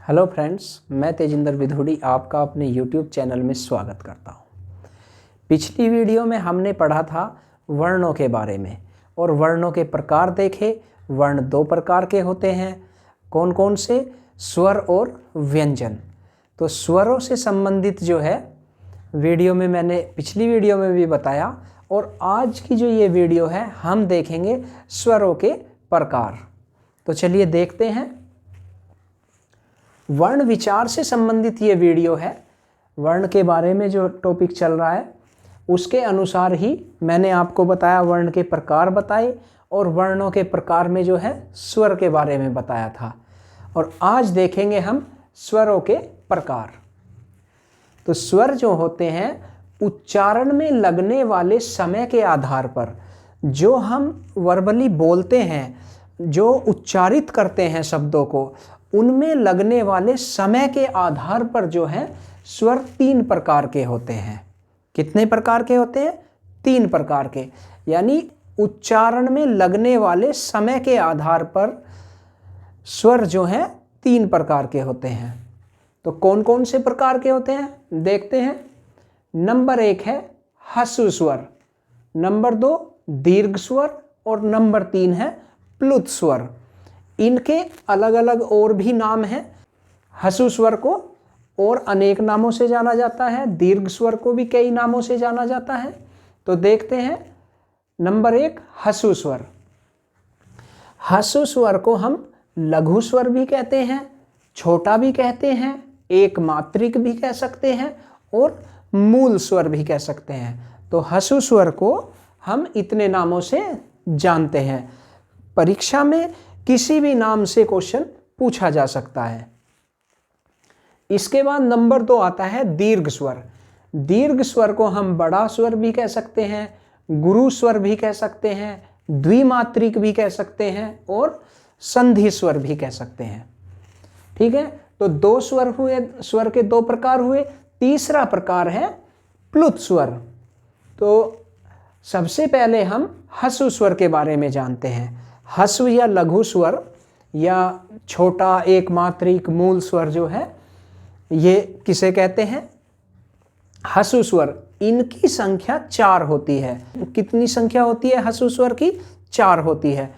Hello friends, मैं तेजिंदर विधुड़ी आपका अपने यूट्यूब चैनल में स्वागत करता हूँ। पिछली वीडियो में हमने पढ़ा था वर्णों के बारे में और वर्णों के प्रकार देखे। वर्ण दो प्रकार के होते हैं, कौन कौन से? स्वर और व्यंजन। तो स्वरों से संबंधित जो है वीडियो में मैंने पिछली वीडियो में भी बताया, और आज की जो ये वीडियो है हम देखेंगे स्वरों के प्रकार। तो चलिए देखते हैं। वर्ण विचार से संबंधित ये वीडियो है। वर्ण के बारे में जो टॉपिक चल रहा है उसके अनुसार ही मैंने आपको बताया, वर्ण के प्रकार बताए और वर्णों के प्रकार में जो है स्वर के बारे में बताया था। और आज देखेंगे हम स्वरों के प्रकार। तो स्वर जो होते हैं उच्चारण में लगने वाले समय के आधार पर, जो हम वर्बली बोलते हैं, जो उच्चारित करते हैं शब्दों को, उनमें लगने वाले समय के आधार पर जो है स्वर तीन प्रकार के होते हैं। कितने प्रकार के होते हैं? तीन प्रकार के। यानी उच्चारण में लगने वाले समय के आधार पर स्वर जो हैं तीन प्रकार के होते हैं। तो कौन कौन से प्रकार के होते हैं देखते हैं। नंबर 1 है ह्रस्व स्वर, नंबर 2 दीर्घ स्वर और नंबर 3 है प्लुत स्वर। इनके अलग अलग और भी नाम हैं। ह्रस्व स्वर को और अनेक नामों से जाना जाता है, दीर्घ स्वर को भी कई नामों से जाना जाता है। तो देखते हैं। नंबर 1 ह्रस्व स्वर। ह्रस्व स्वर को हम लघु स्वर भी कहते हैं, छोटा भी कहते हैं, एक मात्रिक भी कह सकते हैं और मूल स्वर भी कह सकते हैं। तो ह्रस्व स्वर को हम इतने नामों से जानते हैं। परीक्षा में किसी भी नाम से क्वेश्चन पूछा जा सकता है। इसके बाद नंबर 2 आता है दीर्घ स्वर। दीर्घ स्वर को हम बड़ा स्वर भी कह सकते हैं, गुरु स्वर भी कह सकते हैं, द्विमात्रिक भी कह सकते हैं और संधि स्वर भी कह सकते हैं। ठीक है, तो 2 स्वर हुए, स्वर के 2 प्रकार हुए। तीसरा प्रकार है प्लुत स्वर। तो सबसे पहले हम ह्रस्व स्वर के बारे में जानते हैं। ह्रस्व या लघु स्वर या छोटा एक मात्रिक मूल स्वर जो है, ये किसे कहते हैं? ह्रस्व स्वर। इनकी संख्या 4 होती है। कितनी संख्या होती है ह्रस्व स्वर की? 4 होती है।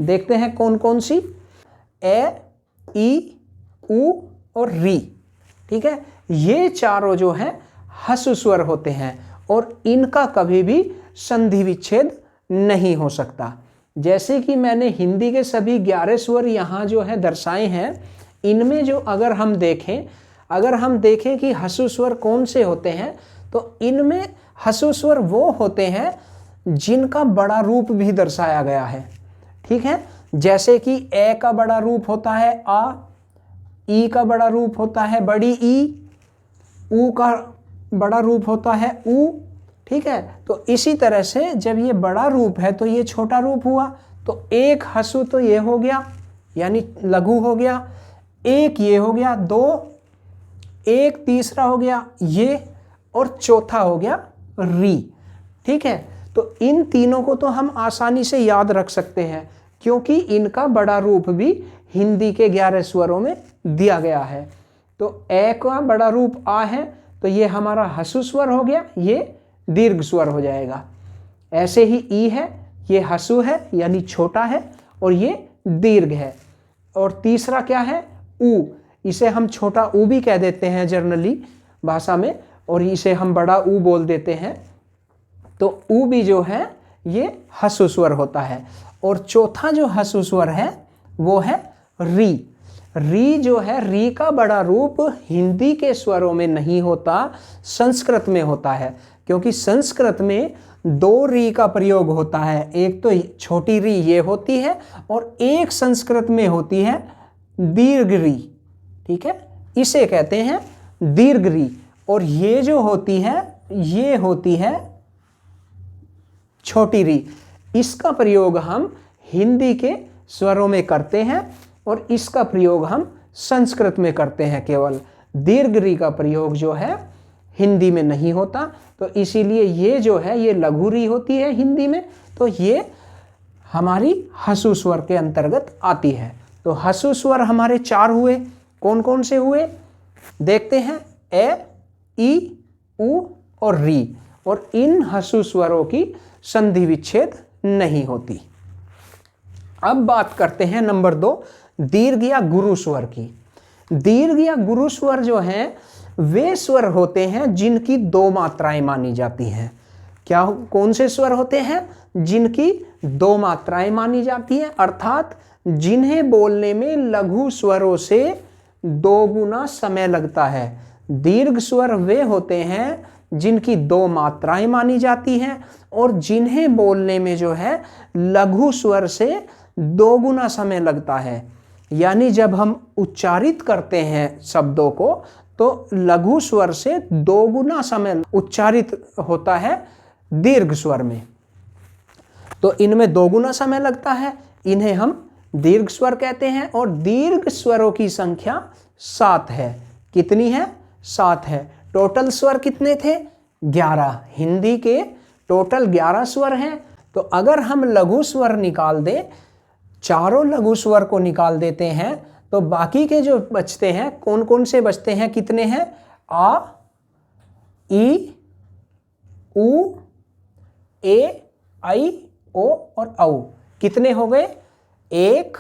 देखते हैं कौन कौन सी। ए, ई, उ और री। ठीक है, ये चारों जो हैं ह्रस्व स्वर होते हैं और इनका कभी भी संधि विच्छेद नहीं हो सकता। जैसे कि मैंने हिंदी के सभी 11 स्वर यहाँ जो है दर्शाए हैं, इनमें जो अगर हम देखें कि ह्रस्व स्वर कौन से होते हैं, तो इनमें ह्रस्व स्वर वो होते हैं जिनका बड़ा रूप भी दर्शाया गया है। ठीक है, जैसे कि ए का बड़ा रूप होता है आ, ई का बड़ा रूप होता है बड़ी ई, ऊ का बड़ा रूप होता है ऊ। ठीक है, तो इसी तरह से जब ये बड़ा रूप है तो ये छोटा रूप हुआ। तो एक ह्रस्व तो ये हो गया, यानी लघु हो गया। एक ये हो गया, 2, एक तीसरा हो गया ये, और चौथा हो गया री। ठीक है, तो इन तीनों को तो हम आसानी से याद रख सकते हैं क्योंकि इनका बड़ा रूप भी हिंदी के 11 स्वरों में दिया गया है। तो ए का बड़ा रूप आ है तो ये हमारा ह्रस्व स्वर हो गया, ये दीर्घ स्वर हो जाएगा। ऐसे ही ई है, ये ह्रस्व है यानी छोटा है और ये दीर्घ है। और तीसरा क्या है? ऊ। इसे हम छोटा ऊ भी कह देते हैं जनरली भाषा में, और इसे हम बड़ा ऊ बोल देते हैं। तो ऊ भी जो है ये ह्रस्व स्वर होता है। और चौथा जो ह्रस्व स्वर है वो है री। री जो है, री का बड़ा रूप हिंदी के स्वरों में नहीं होता, संस्कृत में होता है। क्योंकि संस्कृत में 2 री का प्रयोग होता है। एक तो छोटी री ये होती है और एक संस्कृत में होती है दीर्घ री। ठीक है, इसे कहते हैं दीर्घ री। और ये जो होती है ये होती है छोटी री। इसका प्रयोग हम हिंदी के स्वरों में करते हैं और इसका प्रयोग हम संस्कृत में करते हैं। केवल दीर्घ री का प्रयोग जो है हिंदी में नहीं होता। तो इसीलिए ये जो है ये लघु री होती है हिंदी में, तो ये हमारी ह्रस्व स्वर के अंतर्गत आती है। तो ह्रस्व स्वर हमारे 4 हुए। कौन कौन से हुए देखते हैं, ए, ई, उ और री। और इन ह्रस्व स्वरों की संधि विच्छेद नहीं होती। अब बात करते हैं नंबर 2, दीर्घ या गुरु स्वर की। दीर्घ या गुरु स्वर जो हैं वे स्वर होते हैं जिनकी 2 मात्राएं मानी जाती हैं। क्या, कौन से स्वर होते हैं? जिनकी 2 मात्राएं मानी जाती हैं, अर्थात जिन्हें बोलने में लघु स्वरों से 2 गुना समय लगता है। दीर्घ स्वर वे होते हैं जिनकी 2 मात्राएं मानी जाती हैं और जिन्हें बोलने में जो है लघु स्वर से 2 गुना समय लगता है। यानी जब हम उच्चारित करते हैं शब्दों को तो लघु स्वर से 2 गुना समय उच्चारित होता है दीर्घ स्वर में। तो इनमें 2 गुना समय लगता है, इन्हें हम दीर्घ स्वर कहते हैं। और दीर्घ स्वरों की संख्या 7 है। कितनी है? 7 है। टोटल स्वर कितने थे? 11। हिंदी के टोटल 11 स्वर हैं। तो अगर हम लघु स्वर निकाल दें, चारों लघु स्वर को निकाल देते हैं तो बाकी के जो बचते हैं, कौन कौन से बचते हैं? कितने हैं? आ, ई, उ, ए, आई, ओ और औ। कितने हो गए? 1,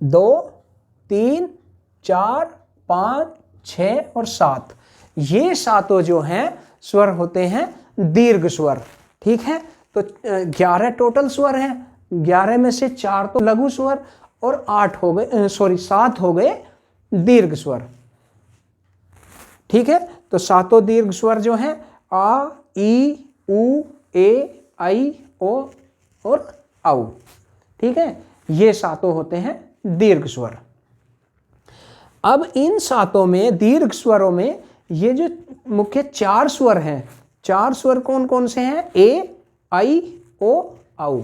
2, 3, 4, 5, 6 और 7। ये 7 जो हैं स्वर होते हैं दीर्घ स्वर। ठीक है, तो 11 टोटल स्वर हैं। 11 में से 4 तो लघु स्वर और 7 हो गए दीर्घ स्वर। ठीक है, तो 7 दीर्घ स्वर जो हैं आ, ई, उ, ए, आई, ओ और औ। ठीक है, ये 7 होते हैं दीर्घ स्वर। अब इन 7 में दीर्घ स्वरों में ये जो मुख्य 4 स्वर हैं, 4 स्वर कौन कौन से हैं? ए, आई, ओ, औ।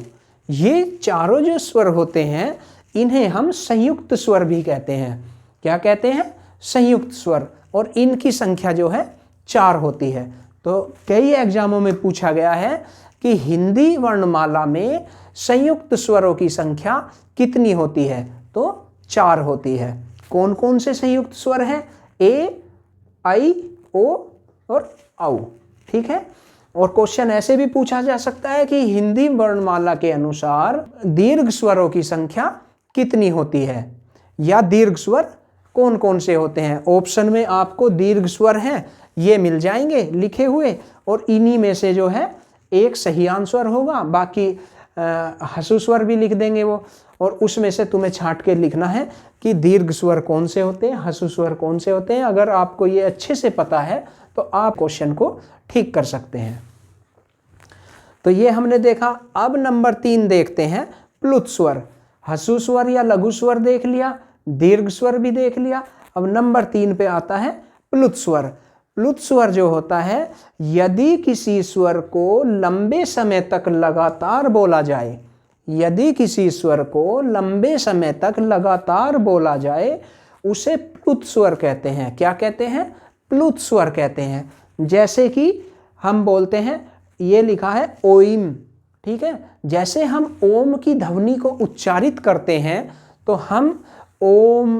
ये चारों जो स्वर होते हैं इन्हें हम संयुक्त स्वर भी कहते हैं। क्या कहते हैं? संयुक्त स्वर। और इनकी संख्या जो है 4 होती है। तो कई एग्जामों में पूछा गया है कि हिंदी वर्णमाला में संयुक्त स्वरों की संख्या कितनी होती है? तो 4 होती है। कौन कौन से संयुक्त स्वर हैं? ए, आई, ओ और औ। ठीक है, और क्वेश्चन ऐसे भी पूछा जा सकता है कि हिंदी वर्णमाला के अनुसार दीर्घ स्वरों की संख्या कितनी होती है, या दीर्घ स्वर कौन कौन से होते हैं। ऑप्शन में आपको दीर्घ स्वर हैं ये मिल जाएंगे लिखे हुए, और इन्हीं में से जो है एक सहीयान स्वर होगा, बाकी ह्रस्व स्वर भी लिख देंगे वो, और उसमें से तुम्हें छांट के लिखना है कि दीर्घ स्वर कौन से होते हैं, ह्रस्व स्वर कौन से होते हैं। अगर आपको ये अच्छे से पता है तो आप क्वेश्चन को ठीक कर सकते हैं। तो ये हमने देखा। अब नंबर 3 देखते हैं प्लुत स्वर। ह्रस्व स्वर या लघु स्वर देख लिया, दीर्घ स्वर भी देख लिया। अब नंबर 3 पे आता है प्लुत स्वर। प्लुत स्वर जो होता है, यदि किसी स्वर को लंबे समय तक लगातार बोला जाए, यदि किसी स्वर को लंबे समय तक लगातार बोला जाए उसे प्लुत स्वर कहते हैं। क्या कहते हैं? प्लुत स्वर कहते हैं। जैसे कि हम बोलते हैं, ये लिखा है ओइम। ठीक है, जैसे हम ओम की ध्वनि को उच्चारित करते हैं तो हम ओम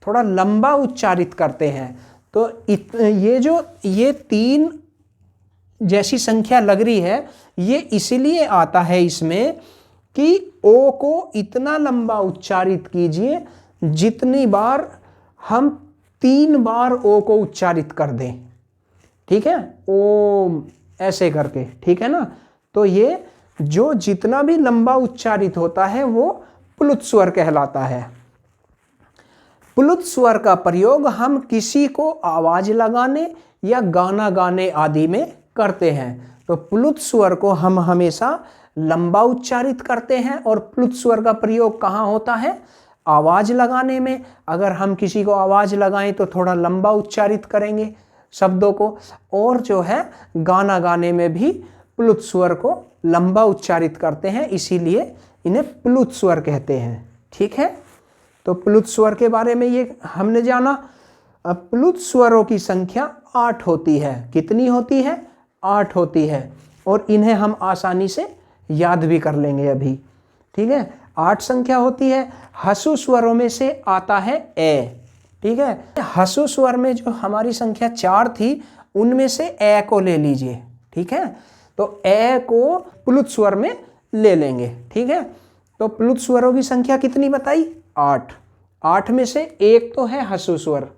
थोड़ा लंबा उच्चारित करते हैं। तो ये 3 जैसी संख्या लग रही है, ये इसलिए आता है इसमें कि ओ को इतना लंबा उच्चारित कीजिए जितनी बार हम 3 बार ओ को उच्चारित कर दें। ठीक है, ओम ऐसे करके। ठीक है ना, तो ये जो जितना भी लंबा उच्चारित होता है वो प्लुत स्वर कहलाता है। प्लुत स्वर का प्रयोग हम किसी को आवाज लगाने या गाना गाने आदि में करते हैं। तो प्लुत स्वर को हम हमेशा लंबा उच्चारित करते हैं। और प्लुत स्वर का प्रयोग कहाँ होता है? आवाज लगाने में। अगर हम किसी को आवाज लगाएं तो थोड़ा लंबा उच्चारित करेंगे शब्दों को, और जो है गाना गाने में भी प्लुत स्वर को लंबा उच्चारित करते हैं, इसीलिए इन्हें प्लुत स्वर कहते हैं। ठीक है, तो प्लुत स्वर के बारे में ये हमने जाना। अब प्लुत स्वरों की संख्या 8 होती है। कितनी होती है? 8 होती है, और इन्हें हम आसानी से याद भी कर लेंगे अभी। ठीक है, 8 संख्या होती है। हसु स्वरों में से आता है ए, ठीक है। हसु स्वर में जो हमारी संख्या 4 थी उनमें से ए को ले लीजिए, ठीक है। तो ए को प्लुत स्वर में ले लेंगे, ठीक है। तो प्लुत स्वरों की संख्या कितनी बताई? 8। 8 में से एक तो है हसु स्वर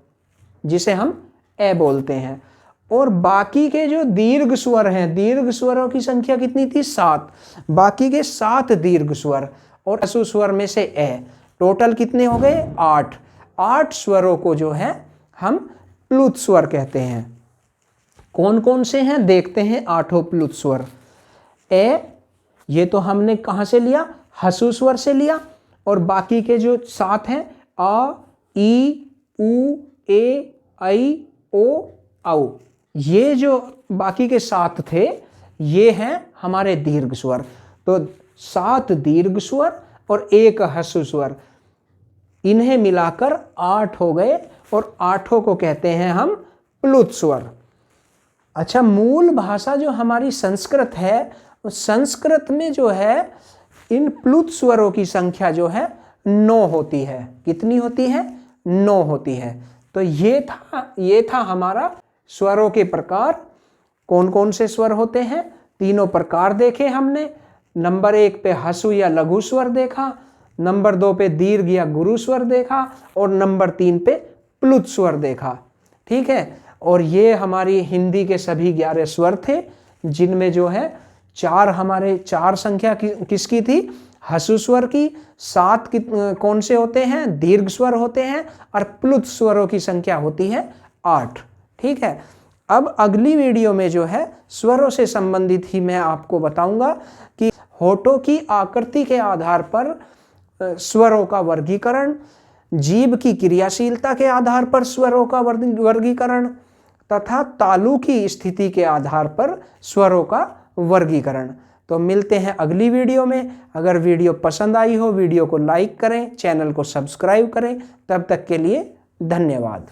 जिसे हम ए बोलते हैं, और बाकी के जो दीर्घ स्वर हैं, दीर्घ स्वरों की संख्या कितनी थी? 7। बाकी के 7 दीर्घ स्वर और हसु स्वर में से ए, टोटल कितने हो गए? 8। 8 स्वरों को जो है हम प्लुत स्वर कहते हैं। कौन कौन से हैं देखते हैं। 8 प्लुत स्वर। ए, ये तो हमने कहाँ से लिया? हसु स्वर से लिया। और बाकी के जो 7 हैं, आ, ई, उ, ए, ऐ, ओ, औ, ये जो बाकी के 7 थे ये हैं हमारे दीर्घ स्वर। तो 7 दीर्घ स्वर और 1 हसु स्वर, इन्हें मिलाकर 8 हो गए और 8 को कहते हैं हम प्लुत स्वर। अच्छा, मूल भाषा जो हमारी संस्कृत है, संस्कृत में जो है इन प्लुत स्वरों की संख्या जो है 9 होती है। कितनी होती है? 9 होती है। तो ये था हमारा स्वरों के प्रकार। कौन कौन से स्वर होते हैं? तीनों प्रकार देखे हमने। नंबर 1 पे हसु या लघु स्वर देखा, नंबर 2 पे दीर्घ या गुरु स्वर देखा, और नंबर 3 पे प्लुत स्वर देखा, ठीक है। और ये हमारी हिंदी के सभी 11 स्वर थे, जिनमें जो है 4 संख्या किसकी थी? हसु स्वर की। 7 कौन से होते हैं? दीर्घ स्वर होते हैं। और प्लुत स्वरों की संख्या होती है 8, ठीक है। अब अगली वीडियो में जो है स्वरों से संबंधित ही मैं आपको बताऊंगा कि होठों की आकृति के आधार पर स्वरों का वर्गीकरण, जीभ की क्रियाशीलता के आधार पर स्वरों का वर्गीकरण, तथा तालु की स्थिति के आधार पर स्वरों का वर्गीकरण। तो मिलते हैं अगली वीडियो में। अगर वीडियो पसंद आई हो, वीडियो को लाइक करें, चैनल को सब्सक्राइब करें। तब तक के लिए धन्यवाद।